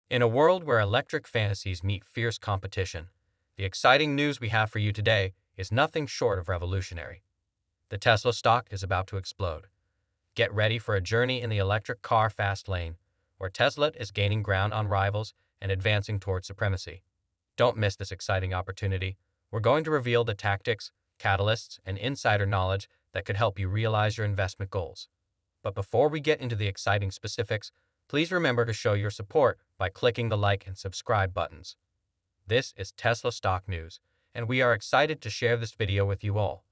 In a world where electric fantasies meet fierce competition, the exciting news we have for you today is nothing short of revolutionary. The Tesla stock is about to explode. Get ready for a journey in the electric car fast lane, where Tesla is gaining ground on rivals and advancing toward supremacy. Don't miss this exciting opportunity. We're going to reveal the tactics, catalysts, and insider knowledge that could help you realize your investment goals. But before we get into the exciting specifics, please remember to show your support by clicking the like and subscribe buttons. This is Tesla Stock News, and we are excited to share this video with you all.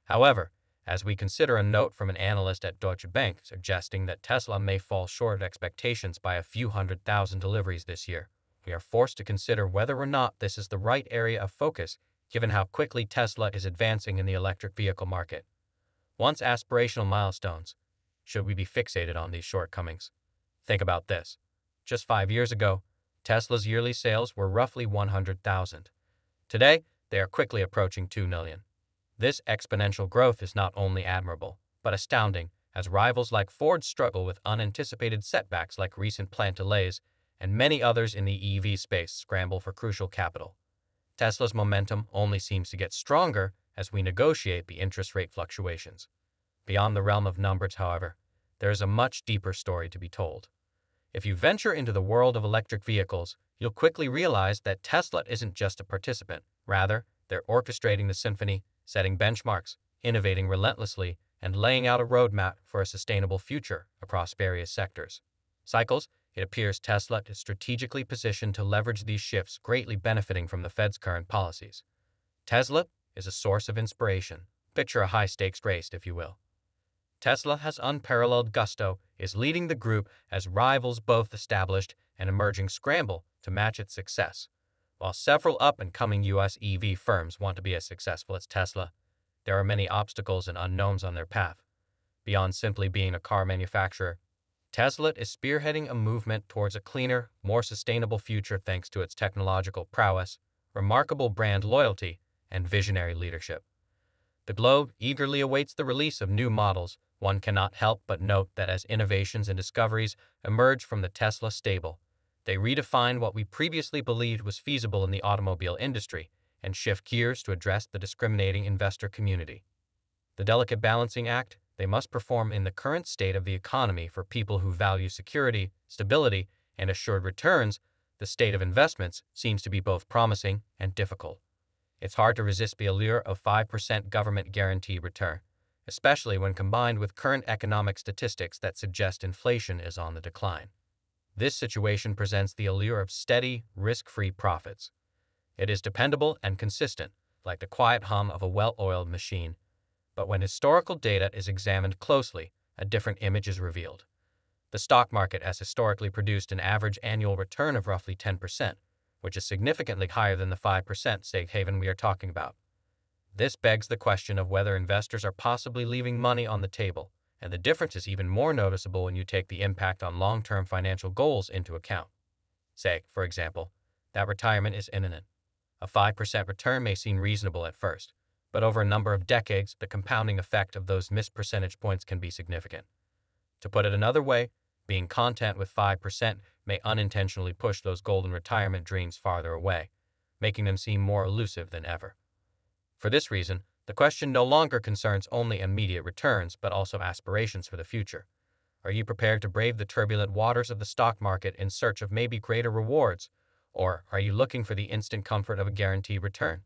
However, as we consider a note from an analyst at Deutsche Bank suggesting that Tesla may fall short of expectations by a few 100,000 deliveries this year, we are forced to consider whether or not this is the right area of focus given how quickly Tesla is advancing in the electric vehicle market. Once aspirational milestones, should we be fixated on these shortcomings? Think about this. Just 5 years ago, Tesla's yearly sales were roughly 100,000. Today, they are quickly approaching 2 million. This exponential growth is not only admirable, but astounding, as rivals like Ford struggle with unanticipated setbacks like recent plant delays, and many others in the EV space scramble for crucial capital. Tesla's momentum only seems to get stronger as we negotiate the interest rate fluctuations. Beyond the realm of numbers, however, there is a much deeper story to be told. If you venture into the world of electric vehicles, you'll quickly realize that Tesla isn't just a participant. Rather, they're orchestrating the symphony, setting benchmarks, innovating relentlessly, and laying out a roadmap for a sustainable future across various sectors. It appears Tesla is strategically positioned to leverage these shifts, greatly benefiting from the Fed's current policies. Tesla is a source of inspiration. Picture a high-stakes race, if you will. Tesla has unparalleled gusto, is leading the group as rivals both established and emerging scramble to match its success. While several up-and-coming U.S. EV firms want to be as successful as Tesla, there are many obstacles and unknowns on their path. Beyond simply being a car manufacturer, Tesla is spearheading a movement towards a cleaner, more sustainable future thanks to its technological prowess, remarkable brand loyalty, and visionary leadership. The globe eagerly awaits the release of new models. One cannot help but note that as innovations and discoveries emerge from the Tesla stable, they redefine what we previously believed was feasible in the automobile industry and shift gears to address the discriminating investor community. The delicate balancing act they must perform in the current state of the economy for people who value security, stability, and assured returns, the state of investments seems to be both promising and difficult. It's hard to resist the allure of 5% government guaranteed return, especially when combined with current economic statistics that suggest inflation is on the decline. This situation presents the allure of steady, risk-free profits. It is dependable and consistent, like the quiet hum of a well-oiled machine. But when historical data is examined closely, a different image is revealed. The stock market has historically produced an average annual return of roughly 10%, which is significantly higher than the 5% safe haven we are talking about. This begs the question of whether investors are possibly leaving money on the table, and the difference is even more noticeable when you take the impact on long-term financial goals into account. Say, for example, that retirement is imminent. A 5% return may seem reasonable at first, but over a number of decades, the compounding effect of those missed percentage points can be significant. To put it another way, being content with 5% may unintentionally push those golden retirement dreams farther away, making them seem more elusive than ever. For this reason, the question no longer concerns only immediate returns, but also aspirations for the future. Are you prepared to brave the turbulent waters of the stock market in search of maybe greater rewards, or are you looking for the instant comfort of a guaranteed return?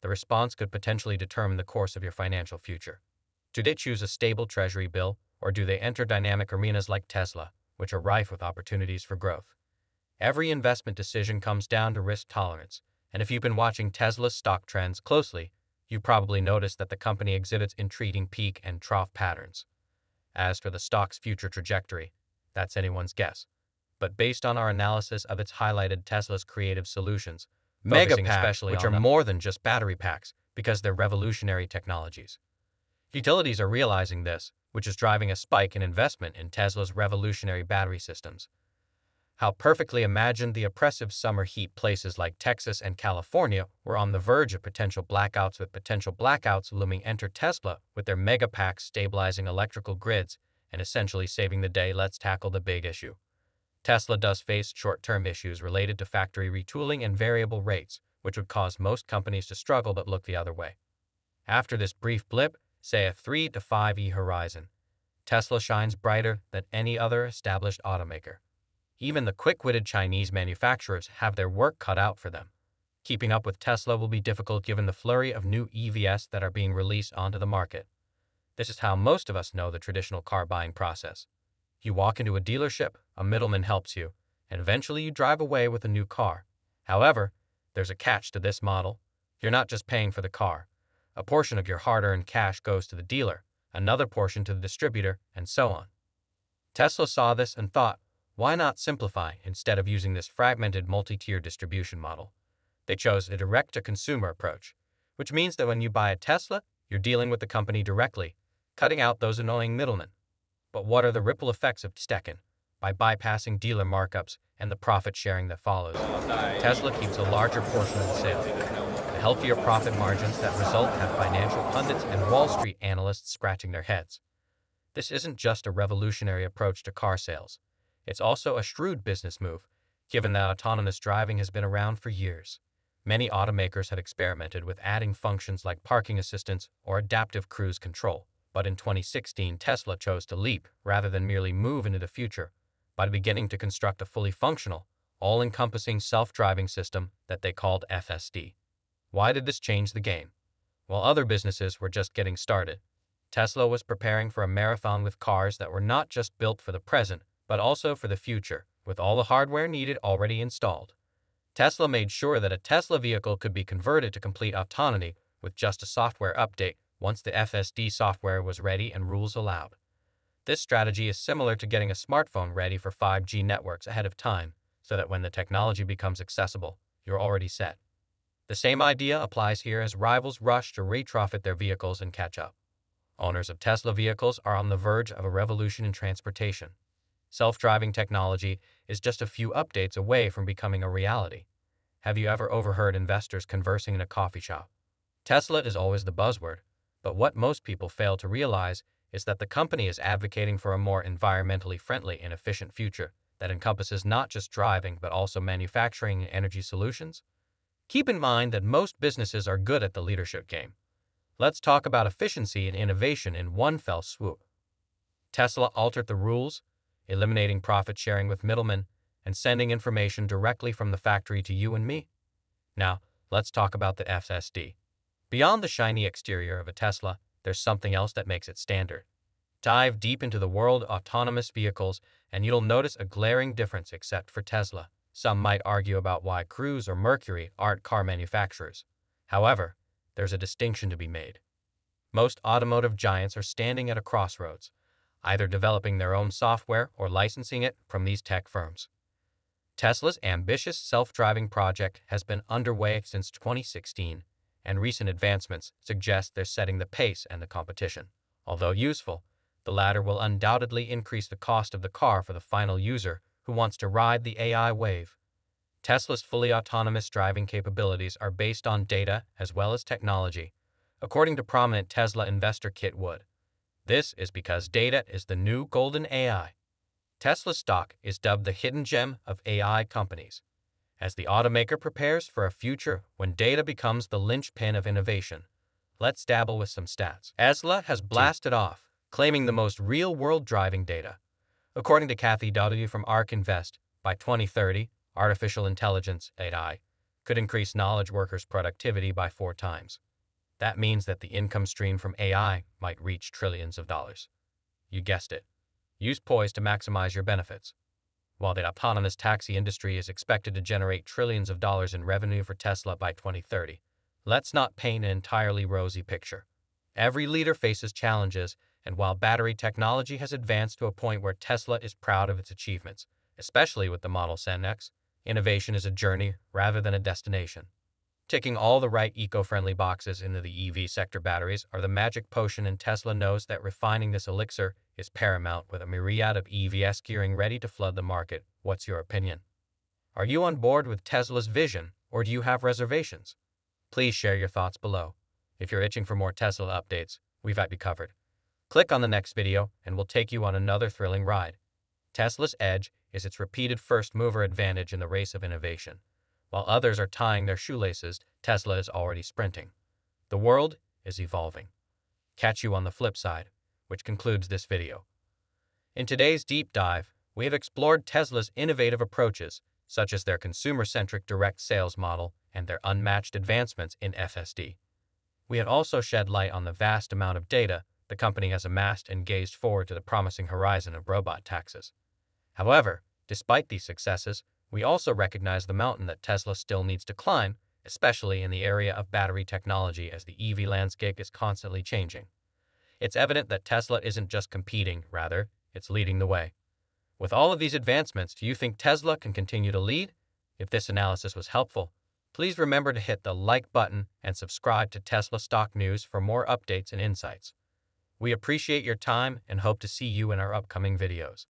The response could potentially determine the course of your financial future. Do they choose a stable treasury bill, or do they enter dynamic arenas like Tesla, which are rife with opportunities for growth? Every investment decision comes down to risk tolerance, and if you've been watching Tesla's stock trends closely, you probably noticed that the company exhibits intriguing peak and trough patterns. As for the stock's future trajectory, that's anyone's guess. But based on our analysis of its highlighted Tesla's creative solutions, mega packs, which are more than just battery packs because they're revolutionary technologies. Utilities are realizing this, which is driving a spike in investment in Tesla's revolutionary battery systems. How perfectly imagined the oppressive summer heat places like Texas and California were on the verge of potential blackouts, with potential blackouts looming. Enter Tesla with their mega packs stabilizing electrical grids and essentially saving the day. Let's tackle the big issue. Tesla does face short-term issues related to factory retooling and variable rates, which would cause most companies to struggle but look the other way. After this brief blip, say a 3 to 5 year horizon, Tesla shines brighter than any other established automaker. Even the quick-witted Chinese manufacturers have their work cut out for them. Keeping up with Tesla will be difficult given the flurry of new EVs that are being released onto the market. This is how most of us know the traditional car buying process. You walk into a dealership, a middleman helps you, and eventually you drive away with a new car. However, there's a catch to this model. You're not just paying for the car. A portion of your hard-earned cash goes to the dealer, another portion to the distributor, and so on. Tesla saw this and thought, why not simplify instead of using this fragmented multi-tier distribution model? They chose a direct-to-consumer approach, which means that when you buy a Tesla, you're dealing with the company directly, cutting out those annoying middlemen. But what are the ripple effects of Stecken? By bypassing dealer markups and the profit sharing that follows, Tesla keeps a larger portion of the sale. The healthier profit margins that result have financial pundits and Wall Street analysts scratching their heads. This isn't just a revolutionary approach to car sales. It's also a shrewd business move, given that autonomous driving has been around for years. Many automakers have experimented with adding functions like parking assistance or adaptive cruise control, but in 2016 Tesla chose to leap rather than merely move into the future by beginning to construct a fully functional, all-encompassing self-driving system that they called FSD. Why did this change the game? While other businesses were just getting started, Tesla was preparing for a marathon with cars that were not just built for the present, but also for the future, with all the hardware needed already installed. Tesla made sure that a Tesla vehicle could be converted to complete autonomy with just a software update once the FSD software was ready and rules allowed. This strategy is similar to getting a smartphone ready for 5G networks ahead of time, so that when the technology becomes accessible, you're already set. The same idea applies here as rivals rush to retrofit their vehicles and catch up. Owners of Tesla vehicles are on the verge of a revolution in transportation. Self-driving technology is just a few updates away from becoming a reality. Have you ever overheard investors conversing in a coffee shop? Tesla is always the buzzword, but what most people fail to realize is that the company is advocating for a more environmentally friendly and efficient future that encompasses not just driving but also manufacturing and energy solutions. Keep in mind that most businesses are good at the leadership game. Let's talk about efficiency and innovation in one fell swoop. Tesla altered the rules, eliminating profit sharing with middlemen and sending information directly from the factory to you and me. Now, let's talk about the FSD. Beyond the shiny exterior of a Tesla, there's something else that makes it standard. Dive deep into the world of autonomous vehicles and you'll notice a glaring difference except for Tesla. Some might argue about why Cruise or Mercury aren't car manufacturers. However, there's a distinction to be made. Most automotive giants are standing at a crossroads, either developing their own software or licensing it from these tech firms. Tesla's ambitious self-driving project has been underway since 2016, and recent advancements suggest they're setting the pace and the competition. Although useful, the latter will undoubtedly increase the cost of the car for the final user who wants to ride the AI wave. Tesla's fully autonomous driving capabilities are based on data as well as technology, according to prominent Tesla investor Cathie Wood. This is because data is the new golden AI. Tesla's stock is dubbed the hidden gem of AI companies, as the automaker prepares for a future when data becomes the linchpin of innovation. Let's dabble with some stats. Tesla has blasted off, claiming the most real-world driving data. According to Cathie from ARK Invest, by 2030, artificial intelligence, AI, could increase knowledge workers' productivity by 4 times. That means that the income stream from AI might reach trillions of dollars. You guessed it. Use poised to maximize your benefits. While the autonomous taxi industry is expected to generate trillions of dollars in revenue for Tesla by 2030, let's not paint an entirely rosy picture. Every leader faces challenges, and while battery technology has advanced to a point where Tesla is proud of its achievements, especially with the Model X, innovation is a journey rather than a destination. Ticking all the right eco-friendly boxes into the EV sector batteries are the magic potion, and Tesla knows that refining this elixir is paramount with a myriad of EVs gearing ready to flood the market. What's your opinion? Are you on board with Tesla's vision, or do you have reservations? Please share your thoughts below. If you're itching for more Tesla updates, we've got you covered. Click on the next video and we'll take you on another thrilling ride. Tesla's edge is its repeated first-mover advantage in the race of innovation. While others are tying their shoelaces, Tesla is already sprinting. The world is evolving. Catch you on the flip side, which concludes this video. In today's deep dive, we have explored Tesla's innovative approaches, such as their consumer-centric direct sales model and their unmatched advancements in FSD. We have also shed light on the vast amount of data the company has amassed and gazed forward to the promising horizon of robot taxis. However, despite these successes, we also recognize the mountain that Tesla still needs to climb, especially in the area of battery technology as the EV landscape is constantly changing. It's evident that Tesla isn't just competing, rather, it's leading the way. With all of these advancements, do you think Tesla can continue to lead? If this analysis was helpful, please remember to hit the like button and subscribe to Tesla Stock News for more updates and insights. We appreciate your time and hope to see you in our upcoming videos.